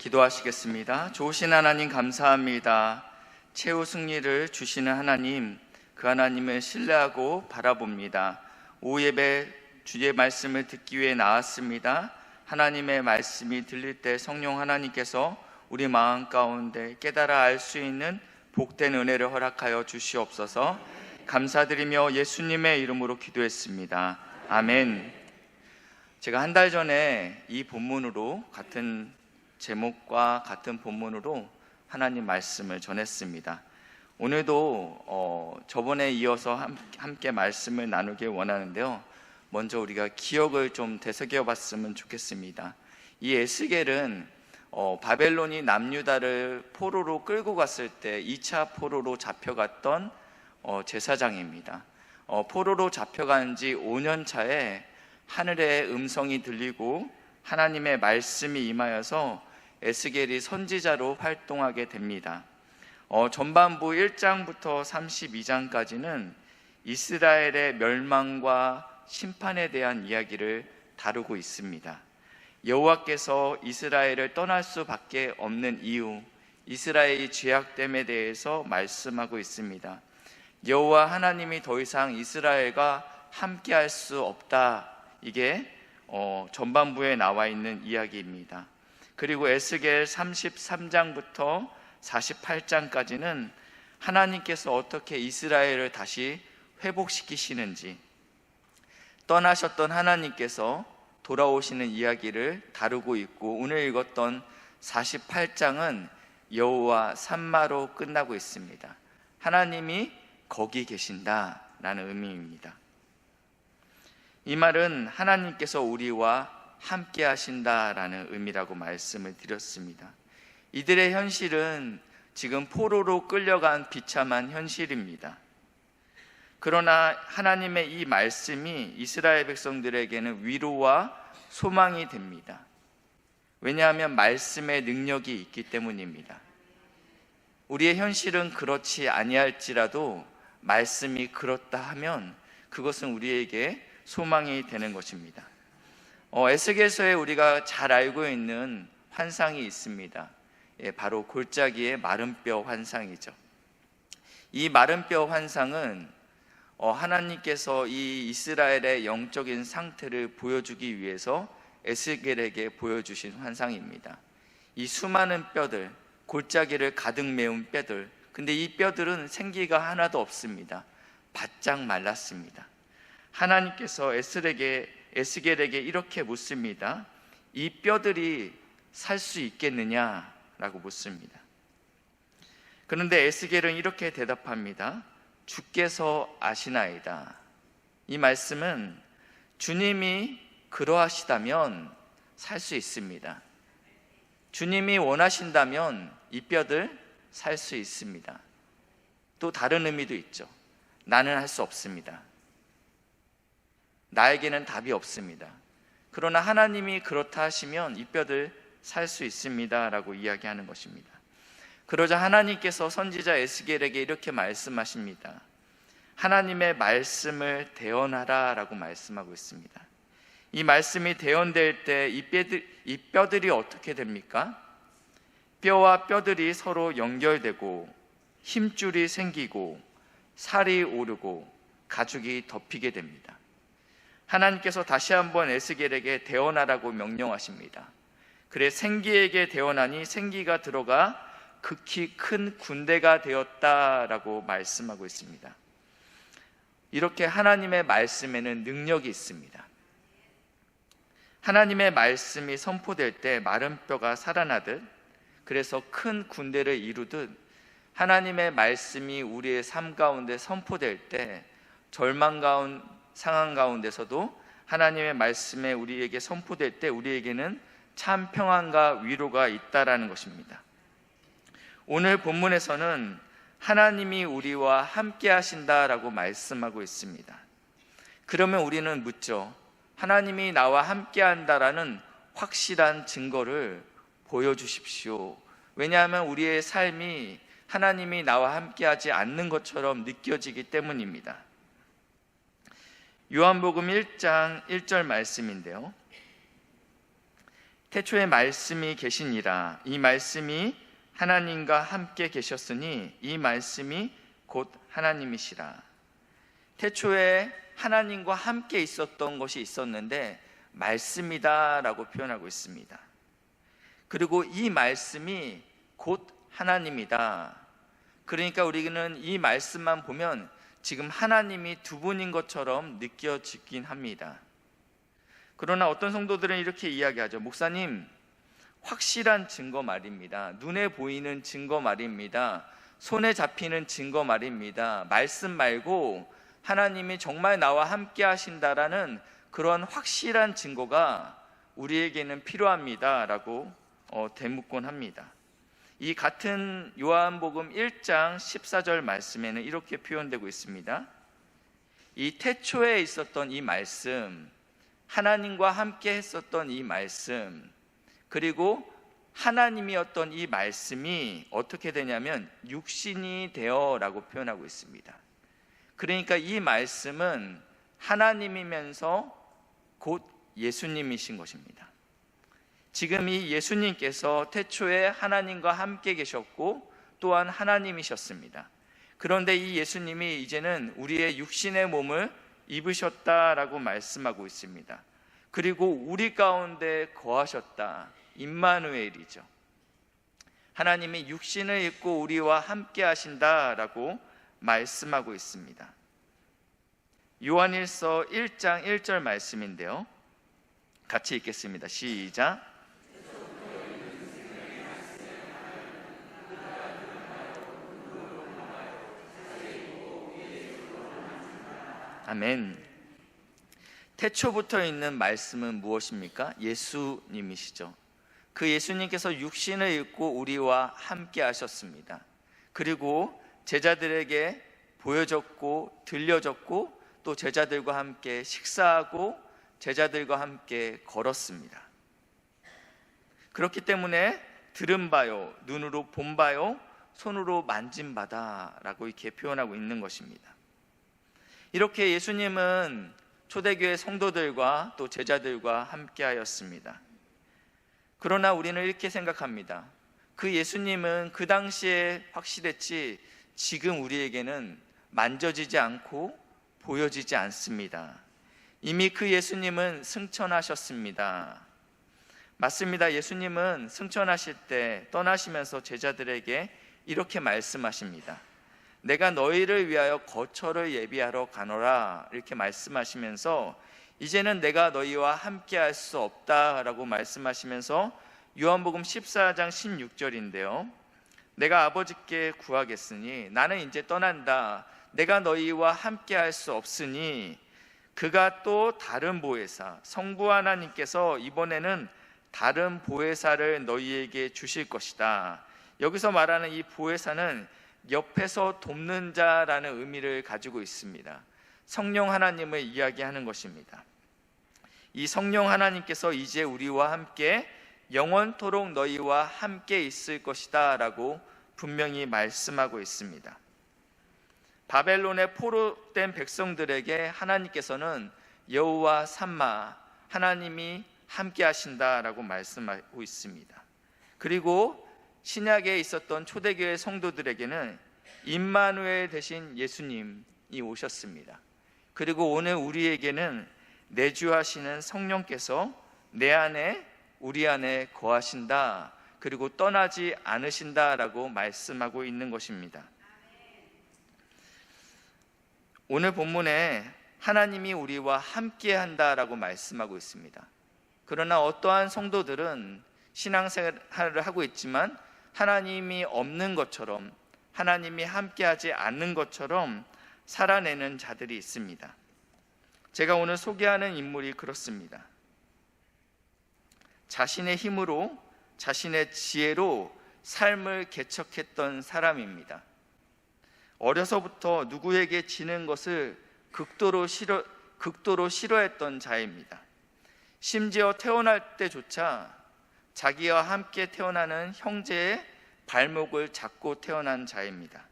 기도하시겠습니다. 좋으신 하나님 감사합니다. 최후 승리를 주시는 하나님, 그 하나님을 신뢰하고 바라봅니다. 오후 예배 주의 말씀을 듣기 위해 나왔습니다. 하나님의 말씀이 들릴 때 성령 하나님께서 우리 마음 가운데 깨달아 알 수 있는 복된 은혜를 허락하여 주시옵소서. 감사드리며 예수님의 이름으로 기도했습니다. 아멘. 제가 한 달 전에 이 본문으로 같은 제목과 같은 본문으로 하나님 말씀을 전했습니다. 오늘도 저번에 이어서 함께 말씀을 나누길 원하는데요. 먼저 우리가 기억을 좀 되새겨 봤으면 좋겠습니다. 이 에스겔은 바벨론이 남유다를 포로로 끌고 갔을 때 2차 포로로 잡혀갔던 제사장입니다. 포로로 잡혀간 지 5년 차에 하늘의 음성이 들리고 하나님의 말씀이 임하여서 에스겔이 선지자로 활동하게 됩니다. 전반부 1장부터 32장까지는 이스라엘의 멸망과 심판에 대한 이야기를 다루고 있습니다. 여호와께서 이스라엘을 떠날 수밖에 없는 이유, 이스라엘이 죄악됨에 대해서 말씀하고 있습니다. 여호와 하나님이 더 이상 이스라엘과 함께할 수 없다. 이게 전반부에 나와 있는 이야기입니다. 그리고 에스겔 33장부터 48장까지는 하나님께서 어떻게 이스라엘을 다시 회복시키시는지, 떠나셨던 하나님께서 돌아오시는 이야기를 다루고 있고, 오늘 읽었던 48장은 여호와 산마로 끝나고 있습니다. 하나님이 거기 계신다라는 의미입니다. 이 말은 하나님께서 우리와 함께 하신다라는 의미라고 말씀을 드렸습니다. 이들의 현실은 지금 포로로 끌려간 비참한 현실입니다. 그러나 하나님의 이 말씀이 이스라엘 백성들에게는 위로와 소망이 됩니다. 왜냐하면 말씀의 능력이 있기 때문입니다. 우리의 현실은 그렇지 아니할지라도 말씀이 그렇다 하면 그것은 우리에게 소망이 되는 것입니다. 에스겔서에 우리가 잘 알고 있는 환상이 있습니다. 바로 골짜기의 마른 뼈 환상이죠. 이 마른 뼈 환상은 하나님께서 이 이스라엘의 영적인 상태를 보여주기 위해서 에스겔에게 보여주신 환상입니다. 이 수많은 뼈들, 골짜기를 가득 메운 뼈들, 근데 이 뼈들은 생기가 하나도 없습니다. 바짝 말랐습니다. 하나님께서 에스겔에게 이렇게 묻습니다. 이 뼈들이 살 수 있겠느냐라고 묻습니다. 그런데 에스겔은 이렇게 대답합니다. 주께서 아시나이다. 이 말씀은 주님이 그러하시다면 살 수 있습니다. 주님이 원하신다면 이 뼈들 살 수 있습니다. 또 다른 의미도 있죠. 나는 할 수 없습니다. 나에게는 답이 없습니다. 그러나 하나님이 그렇다 하시면 이 뼈들 살 수 있습니다 라고 이야기하는 것입니다. 그러자 하나님께서 선지자 에스겔에게 이렇게 말씀하십니다. 하나님의 말씀을 대언하라 라고 말씀하고 있습니다. 이 말씀이 대언될 때 이 뼈들이 어떻게 됩니까? 뼈와 뼈들이 서로 연결되고 힘줄이 생기고 살이 오르고 가죽이 덮이게 됩니다. 하나님께서 다시 한번 에스겔에게 대언하라고 명령하십니다. 그래 생기에게 대언하니 생기가 들어가 극히 큰 군대가 되었다라고 말씀하고 있습니다. 이렇게 하나님의 말씀에는 능력이 있습니다. 하나님의 말씀이 선포될 때 마른 뼈가 살아나듯, 그래서 큰 군대를 이루듯 하나님의 말씀이 우리의 삶 가운데 선포될 때 절망 상황 가운데서도 하나님의 말씀에 우리에게 선포될 때 우리에게는 참 평안과 위로가 있다라는 것입니다. 오늘 본문에서는 하나님이 우리와 함께 하신다라고 말씀하고 있습니다. 그러면 우리는 묻죠. 하나님이 나와 함께 한다라는 확실한 증거를 보여주십시오. 왜냐하면 우리의 삶이 하나님이 나와 함께 하지 않는 것처럼 느껴지기 때문입니다. 요한복음 1장 1절 말씀인데요. 태초에 말씀이 계시니라. 이 말씀이 하나님과 함께 계셨으니 이 말씀이 곧 하나님이시라. 태초에 하나님과 함께 있었던 것이 있었는데 말씀이다라고 표현하고 있습니다. 그리고 이 말씀이 곧 하나님이다. 그러니까 우리는 이 말씀만 보면 지금 하나님이 두 분인 것처럼 느껴지긴 합니다. 그러나 어떤 성도들은 이렇게 이야기하죠. 목사님, 확실한 증거 말입니다. 눈에 보이는 증거 말입니다. 손에 잡히는 증거 말입니다. 말씀 말고 하나님이 정말 나와 함께 하신다라는 그런 확실한 증거가 우리에게는 필요합니다 라고 대묻곤 합니다. 이 같은 요한복음 1장 14절 말씀에는 이렇게 표현되고 있습니다. 이 태초에 있었던 이 말씀, 하나님과 함께 했었던 이 말씀, 그리고 하나님이었던 이 말씀이 어떻게 되냐면 육신이 되어 라고 표현하고 있습니다. 그러니까 이 말씀은 하나님이면서 곧 예수님이신 것입니다. 지금 이 예수님께서 태초에 하나님과 함께 계셨고 또한 하나님이셨습니다. 그런데 이 예수님이 이제는 우리의 육신의 몸을 입으셨다라고 말씀하고 있습니다. 그리고 우리 가운데 거하셨다. 임마누엘이죠. 하나님이 육신을 입고 우리와 함께 하신다라고 말씀하고 있습니다. 요한일서 1장 1절 말씀인데요. 같이 읽겠습니다. 시작. 아멘. 태초부터 있는 말씀은 무엇입니까? 예수님이시죠. 그 예수님께서 육신을 입고 우리와 함께 하셨습니다. 그리고 제자들에게 보여졌고 들려졌고 또 제자들과 함께 식사하고 제자들과 함께 걸었습니다. 그렇기 때문에 들은 바요, 눈으로 본 바요, 손으로 만진 바다라고 이렇게 표현하고 있는 것입니다. 이렇게 예수님은 초대교회 성도들과 또 제자들과 함께 하였습니다. 그러나 우리는 이렇게 생각합니다. 그 예수님은 그 당시에 확실했지 지금 우리에게는 만져지지 않고 보여지지 않습니다. 이미 그 예수님은 승천하셨습니다. 맞습니다. 예수님은 승천하실 때 떠나시면서 제자들에게 이렇게 말씀하십니다. 내가 너희를 위하여 거처를 예비하러 가노라 이렇게 말씀하시면서 이제는 내가 너희와 함께 할 수 없다라고 말씀하시면서 요한복음 14장 16절인데요. 내가 아버지께 구하겠으니 나는 이제 떠난다. 내가 너희와 함께 할 수 없으니 그가 또 다른 보혜사, 성부 하나님께서 이번에는 다른 보혜사를 너희에게 주실 것이다. 여기서 말하는 이 보혜사는 옆에서 돕는 자라는 의미를 가지고 있습니다. 성령 하나님을 이야기하는 것입니다. 이 성령 하나님께서 이제 우리와 함께 영원토록 너희와 함께 있을 것이다 라고 분명히 말씀하고 있습니다. 바벨론에 포로된 백성들에게 하나님께서는 여호와 삼마, 하나님이 함께 하신다라고 말씀하고 있습니다. 그리고 신약에 있었던 초대교회 성도들에게는 임마누엘 대신 예수님이 오셨습니다. 그리고 오늘 우리에게는 내주하시는 성령께서 내 안에 우리 안에 거하신다. 그리고 떠나지 않으신다라고 말씀하고 있는 것입니다. 오늘 본문에 하나님이 우리와 함께 한다라고 말씀하고 있습니다. 그러나 어떠한 성도들은 신앙생활을 하고 있지만 하나님이 없는 것처럼, 하나님이 함께하지 않는 것처럼 살아내는 자들이 있습니다. 제가 오늘 소개하는 인물이 그렇습니다. 자신의 힘으로, 자신의 지혜로 삶을 개척했던 사람입니다. 어려서부터 누구에게 지는 것을 극도로 싫어했던 자입니다. 심지어 태어날 때조차 자기와 함께 태어나는 형제의 발목을 잡고 태어난 자입니다.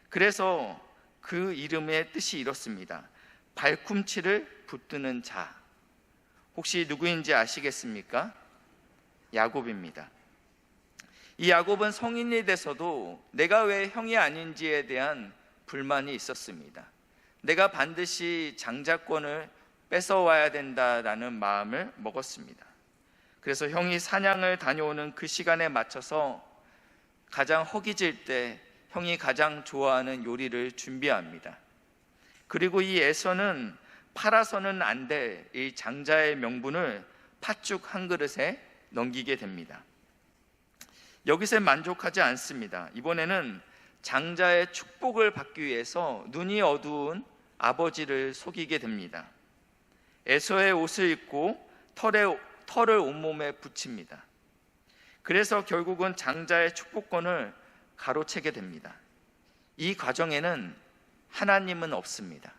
그래서 그 이름의 뜻이 이렇습니다. 발꿈치를 붙드는 자. 혹시 누구인지 아시겠습니까? 야곱입니다. 이 야곱은 성인이 돼서도 내가 왜 형이 아닌지에 대한 불만이 있었습니다. 내가 반드시 장자권을 뺏어와야 된다라는 마음을 먹었습니다. 그래서 형이 사냥을 다녀오는 그 시간에 맞춰서 가장 허기질 때 형이 가장 좋아하는 요리를 준비합니다. 그리고 이 에서는 팔아서는 안 될 이 장자의 명분을 팥죽 한 그릇에 넘기게 됩니다. 여기서 만족하지 않습니다. 이번에는 장자의 축복을 받기 위해서 눈이 어두운 아버지를 속이게 됩니다. 에서의 옷을 입고 털을 온몸에 붙입니다. 그래서 결국은 장자의 축복권을 가로채게 됩니다. 이 과정에는 하나님은 없습니다.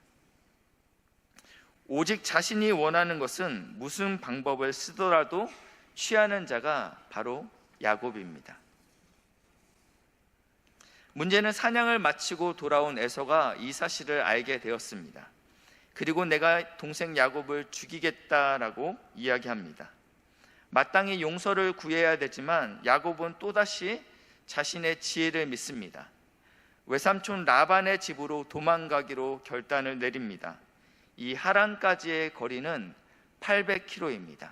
오직 자신이 원하는 것은 무슨 방법을 쓰더라도 취하는 자가 바로 야곱입니다. 문제는 사냥을 마치고 돌아온 에서가 이 사실을 알게 되었습니다. 그리고 내가 동생 야곱을 죽이겠다라고 이야기합니다. 마땅히 용서를 구해야 되지만 야곱은 또다시 자신의 지혜를 믿습니다. 외삼촌 라반의 집으로 도망가기로 결단을 내립니다. 이 하란까지의 거리는 800km입니다.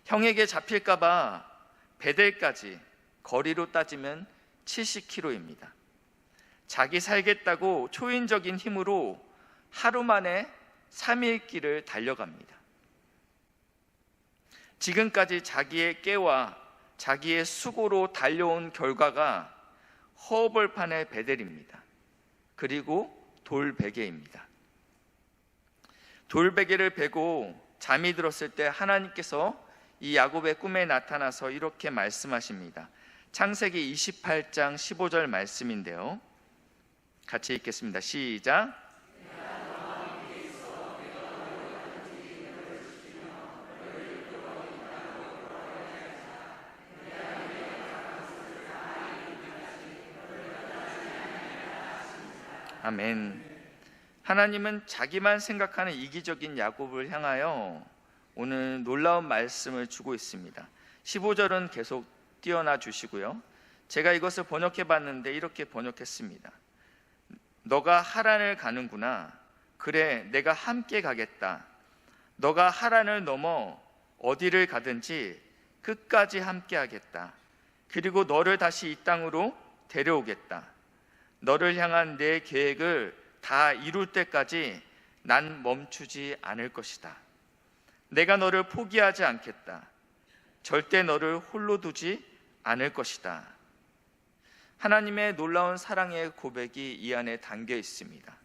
형에게 잡힐까봐 베델까지 거리로 따지면 70km입니다. 자기 살겠다고 초인적인 힘으로 하루 만에 3일 길을 달려갑니다. 지금까지 자기의 깨와 자기의 수고로 달려온 결과가 허벌판의 베델입니다. 그리고 돌베개입니다. 돌베개를 베고 잠이 들었을 때 하나님께서 이 야곱의 꿈에 나타나서 이렇게 말씀하십니다. 창세기 28장 15절 말씀인데요. 같이 읽겠습니다. 시작. 아멘. 하나님은 자기만 생각하는 이기적인 야곱을 향하여 오늘 놀라운 말씀을 주고 있습니다. 15절은 계속 띄어놔 주시고요. 제가 이것을 번역해 봤는데 이렇게 번역했습니다. 너가 하란을 가는구나. 그래, 내가 함께 가겠다. 너가 하란을 넘어 어디를 가든지 끝까지 함께 하겠다. 그리고 너를 다시 이 땅으로 데려오겠다. 너를 향한 내 계획을 다 이룰 때까지 난 멈추지 않을 것이다. 내가 너를 포기하지 않겠다. 절대 너를 홀로 두지 않을 것이다. 하나님의 놀라운 사랑의 고백이 이 안에 담겨 있습니다.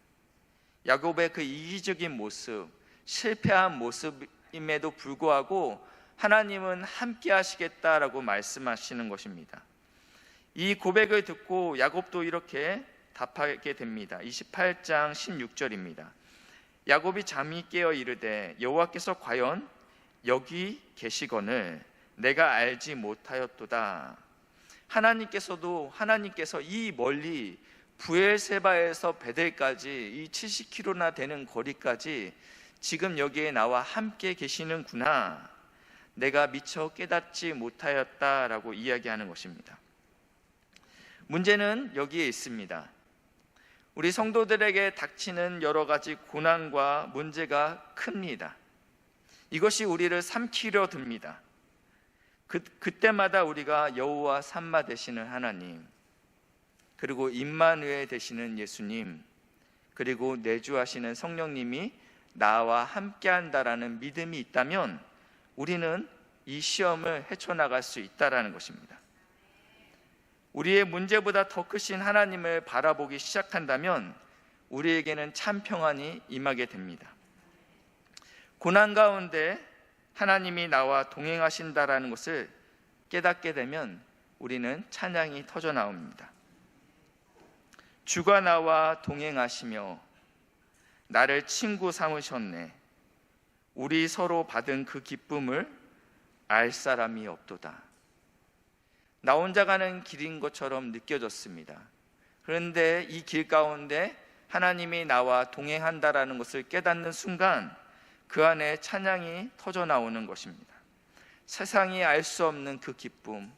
야곱의 그 이기적인 모습, 실패한 모습임에도 불구하고 하나님은 함께 하시겠다라고 말씀하시는 것입니다. 이 고백을 듣고 야곱도 이렇게 답하게 됩니다. 28장 16절입니다. 야곱이 잠이 깨어 이르되 여호와께서 과연 여기 계시거늘 내가 알지 못하였도다. 하나님께서 이 멀리 브엘세바에서 베델까지 이 70km나 되는 거리까지 지금 여기에 나와 함께 계시는구나. 내가 미처 깨닫지 못하였다라고 이야기하는 것입니다. 문제는 여기에 있습니다. 우리 성도들에게 닥치는 여러 가지 고난과 문제가 큽니다. 이것이 우리를 삼키려 듭니다. 그때마다 우리가 여호와 삼마 되시는 하나님, 그리고 임마누엘 되시는 예수님, 그리고 내주하시는 성령님이 나와 함께한다라는 믿음이 있다면 우리는 이 시험을 헤쳐나갈 수 있다라는 것입니다. 우리의 문제보다 더 크신 하나님을 바라보기 시작한다면 우리에게는 참 평안이 임하게 됩니다. 고난 가운데 하나님이 나와 동행하신다라는 것을 깨닫게 되면 우리는 찬양이 터져 나옵니다. 주가 나와 동행하시며 나를 친구 삼으셨네. 우리 서로 받은 그 기쁨을 알 사람이 없도다. 나 혼자 가는 길인 것처럼 느껴졌습니다. 그런데 이 길 가운데 하나님이 나와 동행한다라는 것을 깨닫는 순간 그 안에 찬양이 터져 나오는 것입니다. 세상이 알 수 없는 그 기쁨,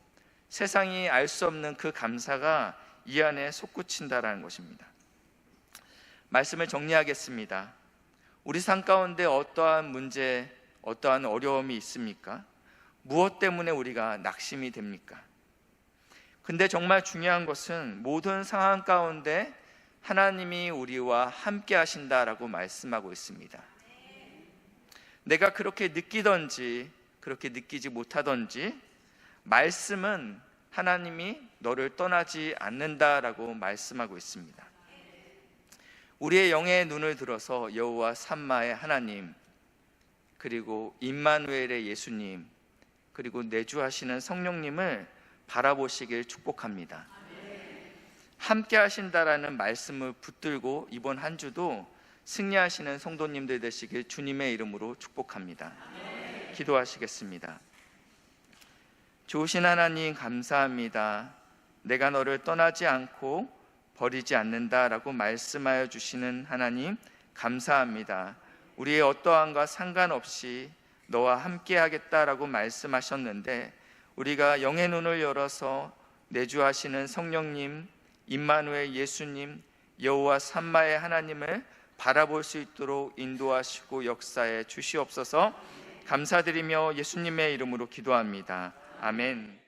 세상이 알 수 없는 그 감사가 이 안에 솟구친다라는 것입니다. 말씀을 정리하겠습니다. 우리 삶 가운데 어떠한 문제, 어떠한 어려움이 있습니까? 무엇 때문에 우리가 낙심이 됩니까? 근데 정말 중요한 것은 모든 상황 가운데 하나님이 우리와 함께 하신다라고 말씀하고 있습니다. 내가 그렇게 느끼든지 그렇게 느끼지 못하든지 말씀은 하나님이 너를 떠나지 않는다라고 말씀하고 있습니다. 우리의 영의 눈을 들어서 여호와 삼마의 하나님, 그리고 임마누엘의 예수님, 그리고 내주하시는 성령님을 바라보시길 축복합니다. 함께 하신다라는 말씀을 붙들고 이번 한 주도 승리하시는 성도님들 되시길 주님의 이름으로 축복합니다. 기도하시겠습니다. 좋으신 하나님 감사합니다. 내가 너를 떠나지 않고 버리지 않는다라고 말씀하여 주시는 하나님 감사합니다. 우리의 어떠함과 상관없이 너와 함께 하겠다라고 말씀하셨는데 우리가 영의 눈을 열어서 내주하시는 성령님, 임마누엘 예수님, 여호와 삼마의 하나님을 바라볼 수 있도록 인도하시고 역사해 주시옵소서. 감사드리며 예수님의 이름으로 기도합니다. 아멘.